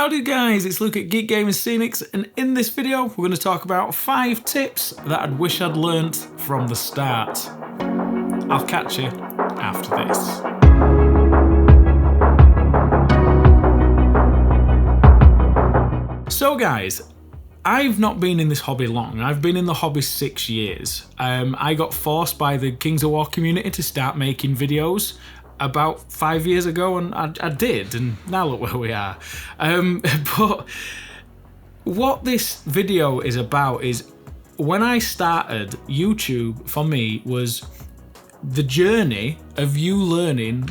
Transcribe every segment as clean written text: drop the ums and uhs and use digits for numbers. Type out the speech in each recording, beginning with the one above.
Howdy guys, it's Luke at Geekgaming Scenics, and in this video we're going to talk about 5 tips that I wish I'd learnt from the start. I'll catch you after this. So guys, I've not been in this hobby long. I've been in the hobby 6 years. I got forced by the Kings of War community to start making videos about 5 years ago, and I did, and now look where we are. But what this video is about is, when I started, YouTube for me was the journey of you learning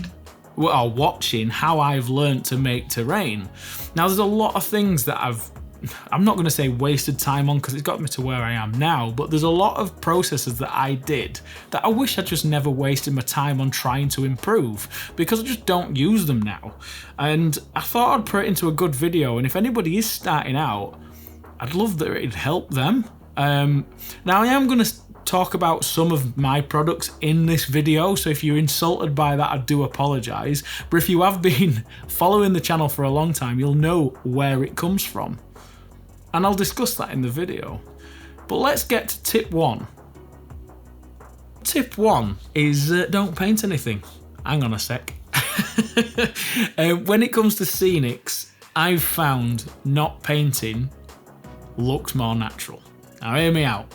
or watching how I've learned to make terrain. Now there's a lot of things that I'm not going to say wasted time on, because it's got me to where I am now, but there's a lot of processes that I did that I wish I just never wasted my time on trying to improve, because I just don't use them now. And I thought I'd put it into a good video, and if anybody is starting out, I'd love that it'd help them. Now I am going to talk about some of my products in this video, so if you're insulted by that, I do apologise, but if you have been following the channel for a long time, you'll know where it comes from. And I'll discuss that in the video. But let's get to tip 1. Tip 1 is don't paint anything. Hang on a sec. When it comes to Scenics, I've found not painting looks more natural. Now hear me out.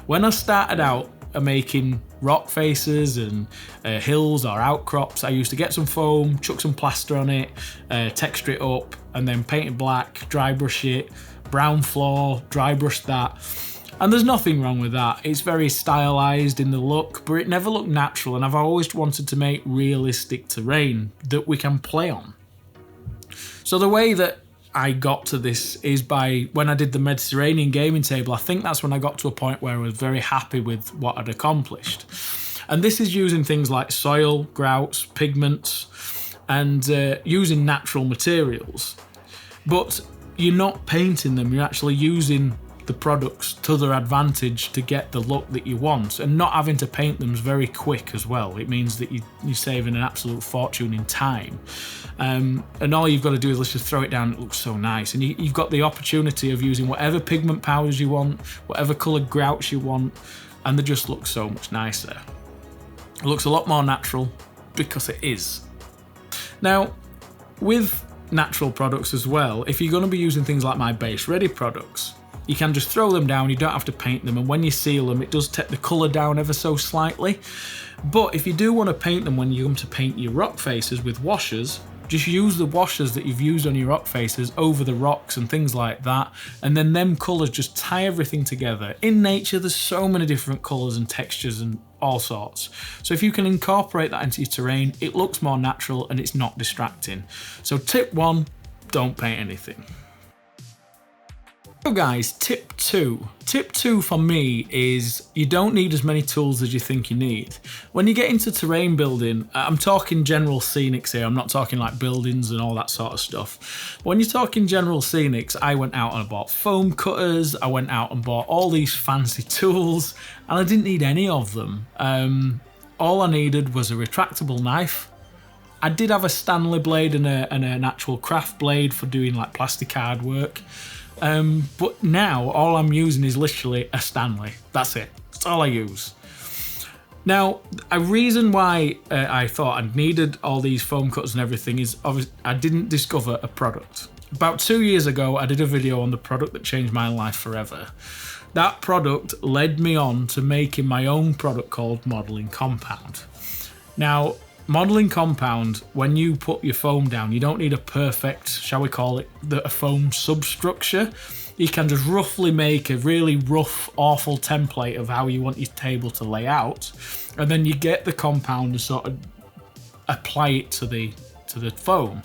When I started out making rock faces and hills or outcrops, I used to get some foam, chuck some plaster on it, texture it up, and then paint it black, dry brush it, brown floor, dry brush that. And there's nothing wrong with that. It's very stylized in the look, but it never looked natural, and I've always wanted to make realistic terrain that we can play on. So the way that I got to this is by, when I did the Mediterranean gaming table, I think that's when I got to a point where I was very happy with what I'd accomplished. And this is using things like soil, grouts, pigments, and using natural materials. But you're not painting them, you're actually using the products to their advantage to get the look that you want, and not having to paint them is very quick as well. It means that you're saving an absolute fortune in time. And all you've got to do is just throw it down, it looks so nice. And you've got the opportunity of using whatever pigment powders you want, whatever coloured grouts you want, and they just look so much nicer. It looks a lot more natural, because it is. Now, with natural products as well, if you're going to be using things like my base ready products, you can just throw them down, you don't have to paint them, and when you seal them, it does take the colour down ever so slightly. But if you do want to paint them when you come to paint your rock faces with washers, just use the washers that you've used on your rock faces over the rocks and things like that, and then them colours just tie everything together. In nature, there's so many different colours and textures and all sorts. So if you can incorporate that into your terrain, it looks more natural and it's not distracting. So tip 1, don't paint anything. So guys, tip 2. Tip 2 for me is you don't need as many tools as you think you need. When you get into terrain building, I'm talking general scenics here, I'm not talking like buildings and all that sort of stuff. When you're talking general scenics, I went out and I bought foam cutters, I went out and bought all these fancy tools, and I didn't need any of them. All I needed was a retractable knife. I did have a Stanley blade and an actual craft blade for doing like plastic card work. But now all I'm using is literally a Stanley. That's it. That's all I use. Now, a reason why I thought I needed all these foam cutters and everything is obviously I didn't discover a product. About 2 years ago, I did a video on the product that changed my life forever. That product led me on to making my own product called Modelling Compound. Now, Modelling Compound, when you put your foam down, you don't need a perfect, shall we call it, a foam substructure. You can just roughly make a really rough, awful template of how you want your table to lay out, and then you get the compound and sort of apply it to the foam.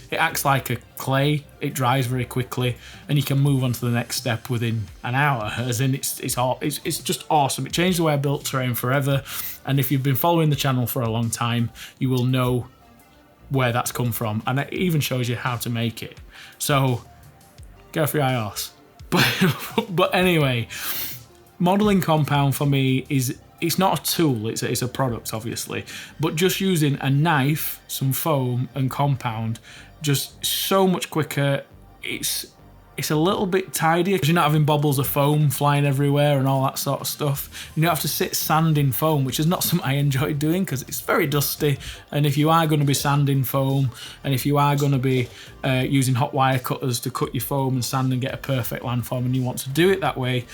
It acts like a clay, it dries very quickly, and you can move on to the next step within an hour. As in, it's just awesome. It changed the way I built terrain forever, and if you've been following the channel for a long time, you will know where that's come from, and it even shows you how to make it. So, go for your horse. But anyway, Modelling Compound for me is, it's not a tool, it's a product obviously, but just using a knife, some foam and compound, just so much quicker, it's a little bit tidier because you're not having bobbles of foam flying everywhere and all that sort of stuff. You don't have to sit sanding foam, which is not something I enjoy doing because it's very dusty. And if you are going to be sanding foam, and if you are going to be using hot wire cutters to cut your foam and sand and get a perfect landform, and you want to do it that way,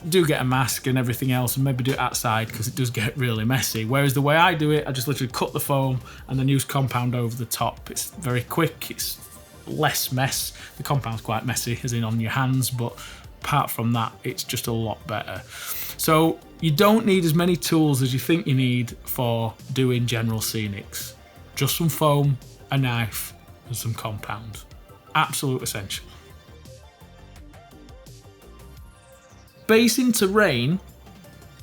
do get a mask and everything else, and maybe do it outside because it does get really messy. Whereas the way I do it, I just literally cut the foam and then use compound over the top. It's very quick, it's less mess. The compound's quite messy, as in on your hands, but apart from that, it's just a lot better. So you don't need as many tools as you think you need for doing general scenics. Just some foam, a knife, and some compound. Absolute essential. Basing terrain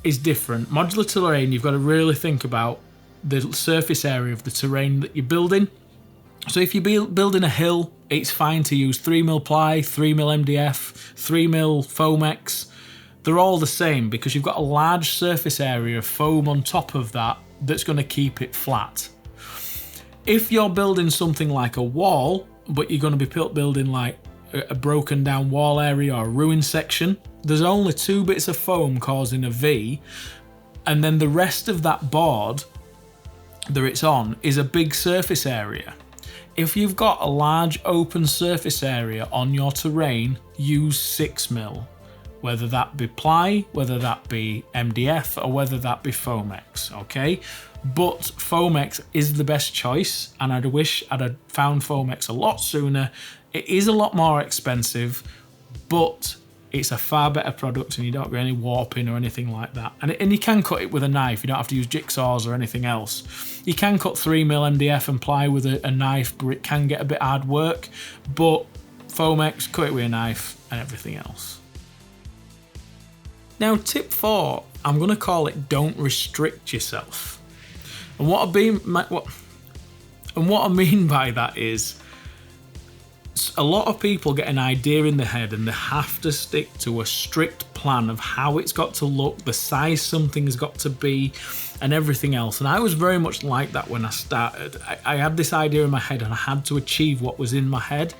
is different. Modular terrain, you've got to really think about the surface area of the terrain that you're building. So if you're building a hill, it's fine to use 3mm ply, 3mm MDF, 3mm Foamex. They're all the same because you've got a large surface area of foam on top of that that's going to keep it flat. If you're building something like a wall, but you're going to be building like a broken down wall area or a ruined section, there's only 2 bits of foam causing a V, and then the rest of that board that it's on is a big surface area. If you've got a large open surface area on your terrain, use 6mm, whether that be ply, whether that be MDF, or whether that be Foamex, okay? But Foamex is the best choice, and I'd wish I'd have found Foamex a lot sooner. It is a lot more expensive, but it's a far better product and you don't get any warping or anything like that. And you can cut it with a knife, you don't have to use jigsaws or anything else. You can cut 3mm MDF and ply with a knife, but it can get a bit hard work. But Foamex, cut it with a knife and everything else. Now tip 4, I'm going to call it don't restrict yourself. And what I mean by that is, a lot of people get an idea in their head and they have to stick to a strict plan of how it's got to look, the size something's got to be, and everything else. And I was very much like that when I started. I had this idea in my head and I had to achieve what was in my head.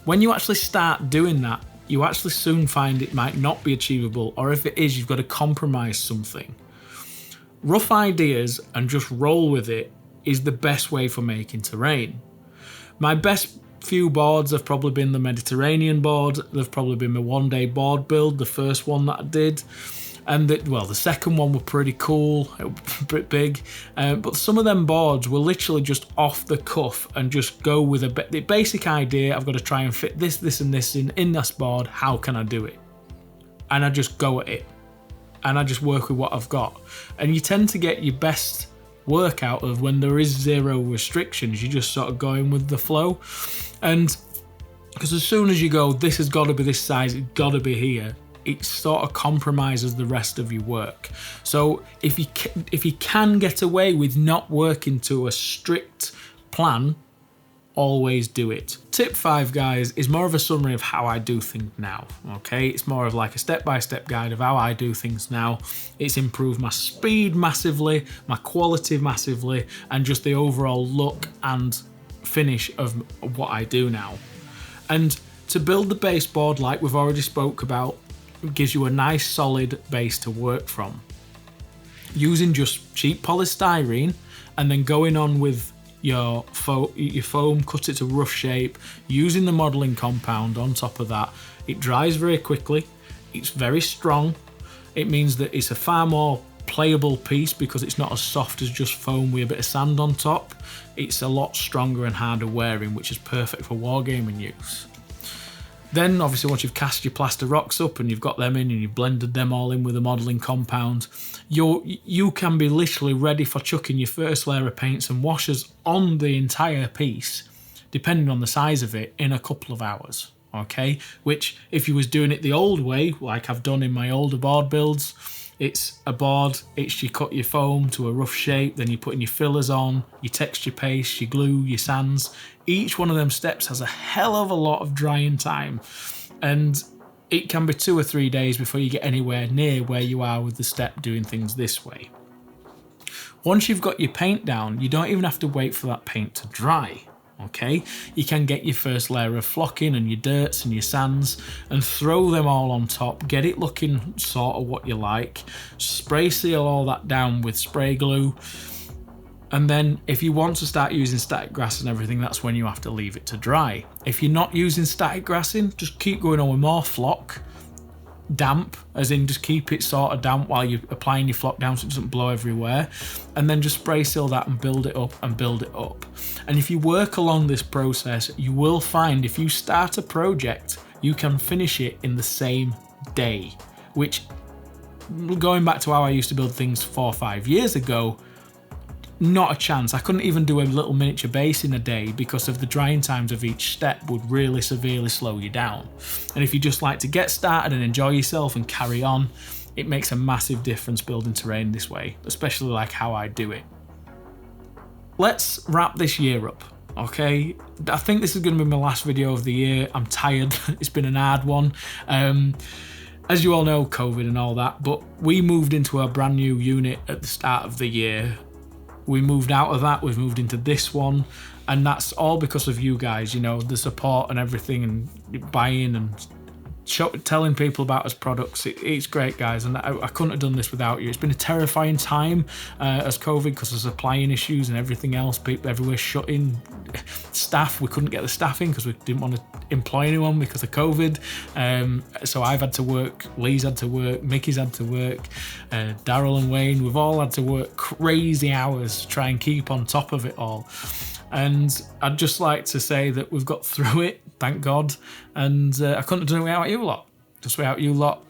When you actually start doing that, you actually soon find it might not be achievable, or if it is, you've got to compromise something. Rough ideas and just roll with it is the best way for making terrain. My best few boards have probably been the Mediterranean board. They've probably been my one-day board build, the first one that I did. And the second one were pretty cool, pretty big. But some of them boards were literally just off the cuff and just go with the basic idea. I've got to try and fit this, this and this in this board. How can I do it? And I just go at it. And I just work with what I've got. And you tend to get your best work out of when there is zero restrictions. You're just sort of going with the flow. And because as soon as you go, this has got to be this size, it's got to be here, it sort of compromises the rest of your work. So if you can get away with not working to a strict plan, always do it. Tip 5, guys, is more of a summary of how I do things now, okay? It's more of like a step-by-step guide of how I do things now. It's improved my speed massively, my quality massively, and just the overall look and finish of what I do now. And to build the baseboard, like we've already spoke about, gives you a nice solid base to work from. Using just cheap polystyrene and then going on with your foam, cut it to rough shape, using the modelling compound on top of that. It dries very quickly, it's very strong. It means that it's a far more playable piece because it's not as soft as just foam with a bit of sand on top. It's a lot stronger and harder wearing, which is perfect for wargaming use. Then obviously once you've cast your plaster rocks up and you've got them in and you've blended them all in with the modelling compound, you can be literally ready for chucking your first layer of paints and washes on the entire piece, depending on the size of it, in a couple of hours, okay? Which if you was doing it the old way, like I've done in my older board builds, it's a board, you cut your foam to a rough shape, then you're putting your fillers on, your texture paste, your glue, your sands. Each one of them steps has a hell of a lot of drying time, and it can be 2 or 3 days before you get anywhere near where you are with the step doing things this way. Once you've got your paint down, you don't even have to wait for that paint to dry, Okay, you can get your first layer of flocking and your dirts and your sands and throw them all on top, get it looking sort of what you like, spray seal all that down with spray glue, and then if you want to start using static grass and everything, that's when you have to leave it to dry. If you're not using static grassing, just keep going on with more flock, damp, as in just keep it sort of damp while you're applying your flock down so it doesn't blow everywhere, and then just spray seal that and build it up and build it up. And if you work along this process, you will find if you start a project, you can finish it in the same day, which, going back to how I used to build things 4 or 5 years ago, not a chance. I couldn't even do a little miniature base in a day because of the drying times of each step would really severely slow you down. And if you just like to get started and enjoy yourself and carry on, it makes a massive difference building terrain this way, especially like how I do it. Let's wrap this year up, okay? I think this is going to be my last video of the year. I'm tired. It's been an hard one. As you all know, COVID and all that, but we moved into a brand new unit at the start of the year. We moved out of that, we've moved into this one, and that's all because of you guys, you know, the support and everything, and buying and telling people about us products. It's great, guys, and I couldn't have done this without you. It's been a terrifying time as COVID, because of supplying issues and everything else. People everywhere shutting, staff, we couldn't get the staff in because we didn't want to employ anyone because of COVID. So I've had to work, Lee's had to work, Mickey's had to work, Daryl and Wayne, we've all had to work crazy hours to try and keep on top of it all. And I'd just like to say that we've got through it, thank God, and I couldn't have done it without you lot. Just without you lot,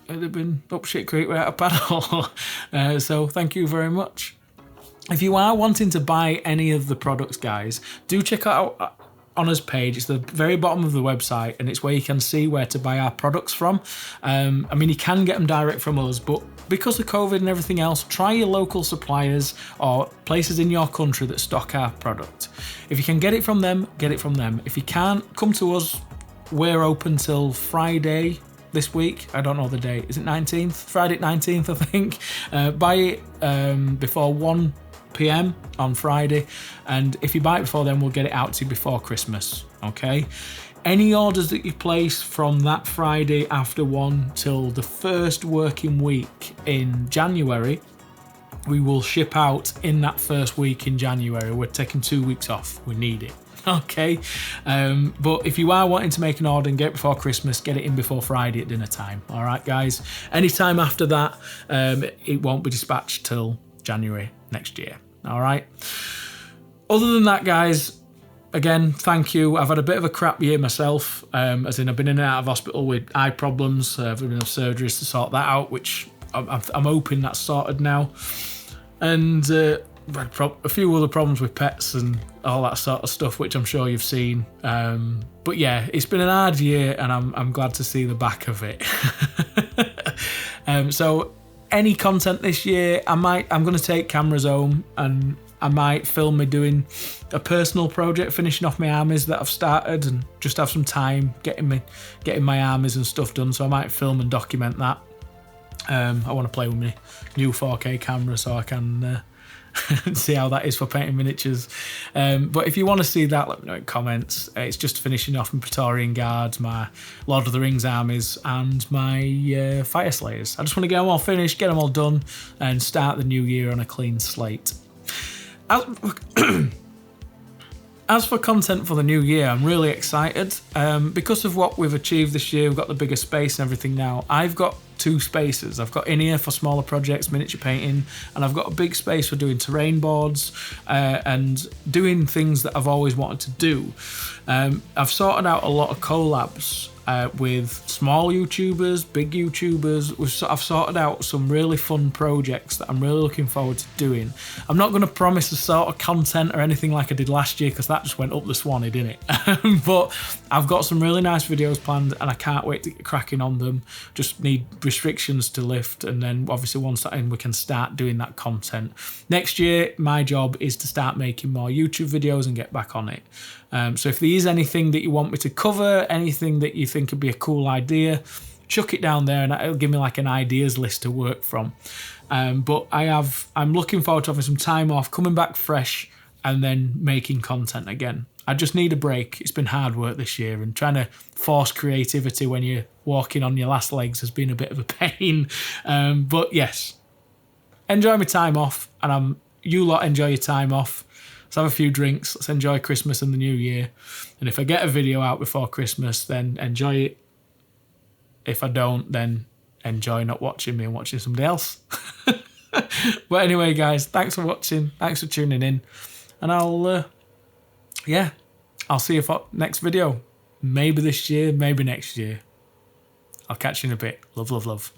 it'd have been up shit creek without a paddle. So thank you very much. If you are wanting to buy any of the products, guys, do check out Honor's page. It's the very bottom of the website, and it's where you can see where to buy our products from. I mean, you can get them direct from us, but because of COVID and everything else, try your local suppliers or places in your country that stock our product. If you can get it from them, get it from them. If you can't, come to us. We're open till Friday this week. I don't know the date. Is it 19th? Friday 19th, I think. Buy it before 1 PM on Friday, and if you buy it before then, we'll get it out to you before Christmas, okay? Any orders that you place from that Friday after 1 till the first working week in January, we will ship out in that first week in January. We're taking 2 weeks off. We need it. Okay, but if you are wanting to make an order and get it before Christmas, get it in before Friday at dinner time. All right, guys. Anytime after that, it won't be dispatched till January next year. All right. Other than that, guys, again, thank you. I've had a bit of a crap year myself, as in I've been in and out of hospital with eye problems. I've been in surgeries to sort that out, which I'm hoping that's sorted now. And a few other problems with pets and all that sort of stuff, which I'm sure you've seen. But yeah, it's been an hard year, and I'm glad to see the back of it. So any content this year, I'm going to take cameras home, and I might film me doing a personal project, finishing off my armies that I've started, and just have some time getting my armies and stuff done. So I might film and document that. I want to play with my new 4K camera so I can see how that is for painting miniatures. But if you want to see that, let me know in comments. It's just finishing off my Praetorian Guards, my Lord of the Rings armies, and my Fire Slayers. I just want to get them all finished, get them all done, and start the new year on a clean slate. As for content for the new year, I'm really excited. Because of what we've achieved this year, we've got the bigger space and everything now. I've got 2 spaces. I've got in here for smaller projects, miniature painting, and I've got a big space for doing terrain boards and doing things that I've always wanted to do. I've sorted out a lot of collabs with small YouTubers, big YouTubers. I've sorted out some really fun projects that I'm really looking forward to doing. I'm not going to promise the sort of content or anything like I did last year, because that just went up the swanny, didn't it? But I've got some really nice videos planned, and I can't wait to get cracking on them. Just need restrictions to lift, and then obviously once that's in, we can start doing that content. Next year, my job is to start making more YouTube videos and get back on it. So if there is anything that you want me to cover, anything that you think would be a cool idea, chuck it down there, and it'll give me like an ideas list to work from. But I'm looking forward to having some time off, coming back fresh, and then making content again. I just need a break. It's been hard work this year, and trying to force creativity when you're walking on your last legs has been a bit of a pain. But yes, enjoy my time off, and you lot enjoy your time off. Let's have a few drinks. Let's enjoy Christmas and the New Year. And if I get a video out before Christmas, then enjoy it. If I don't, then enjoy not watching me and watching somebody else. But anyway, guys, thanks for watching. Thanks for tuning in. And I'll see you for next video. Maybe this year, maybe next year. I'll catch you in a bit. Love, love, love.